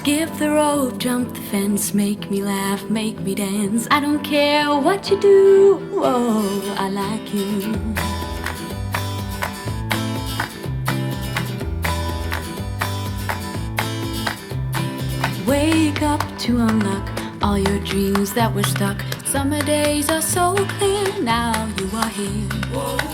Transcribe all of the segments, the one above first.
Skip the rope, jump the fence, make me laugh, make me dance. I don't care what you do, whoa, I like you. Wake up to unlock all your dreams that were stuck. Summer days are so clear, now you are here. Whoa,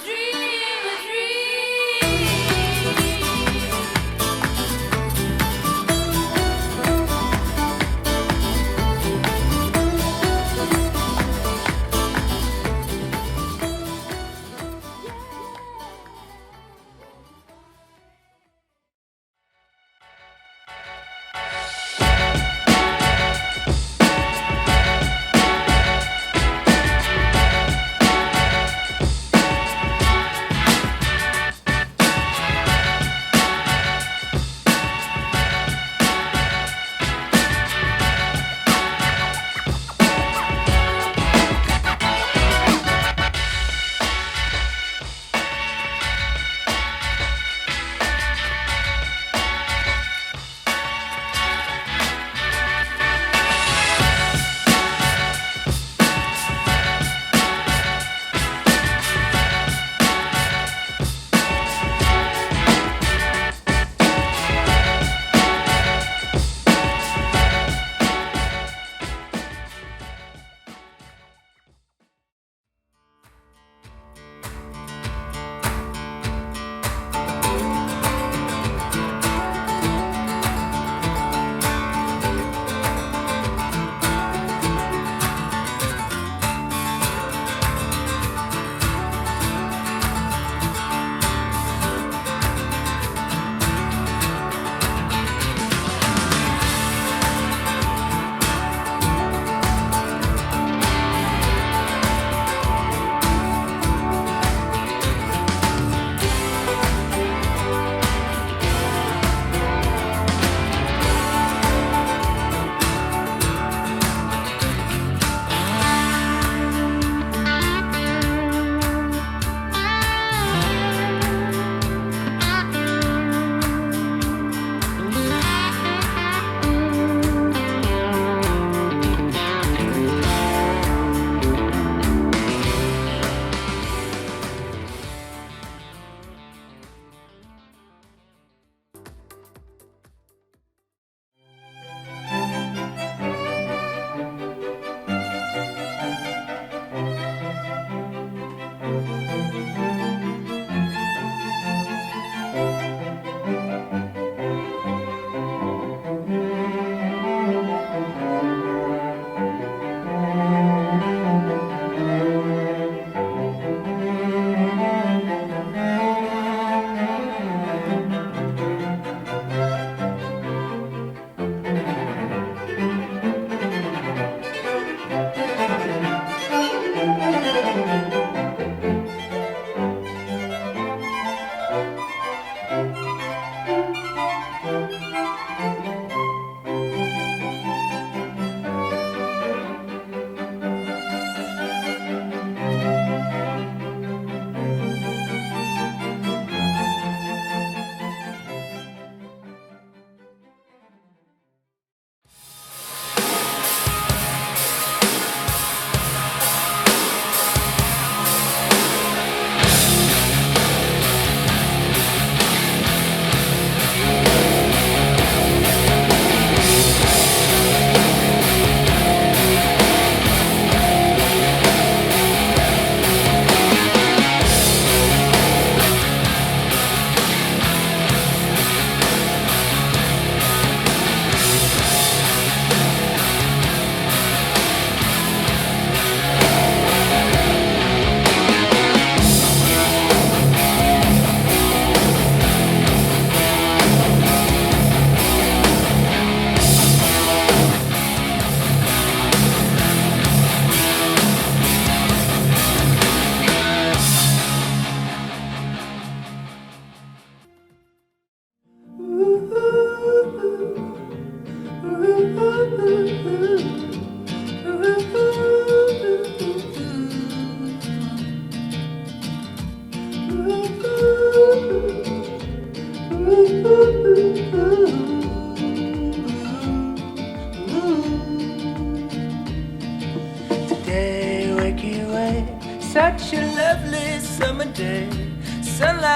dream.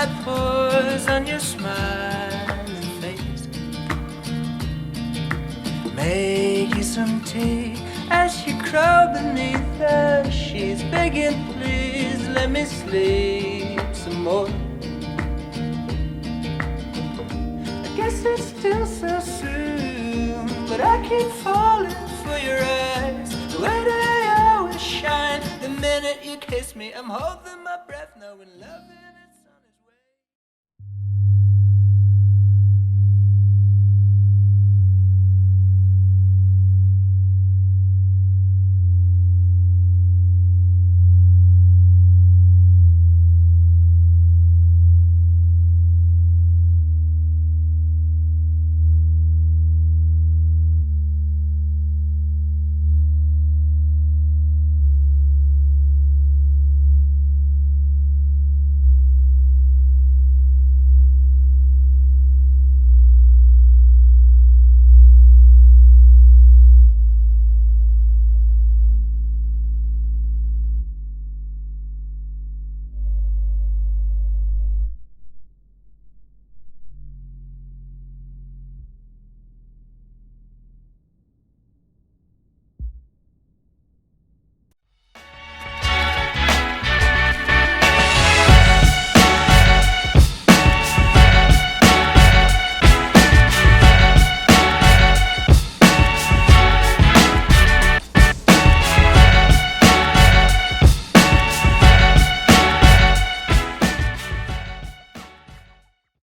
sunlight pours on your smiling face. Make you some tea as you crawl beneath the sheets, begging, please let me sleep some more. I guess it's still so soon, but I keep falling for your eyes, the way they always shine. The minute you kiss me, I'm holding my breath, knowing loving is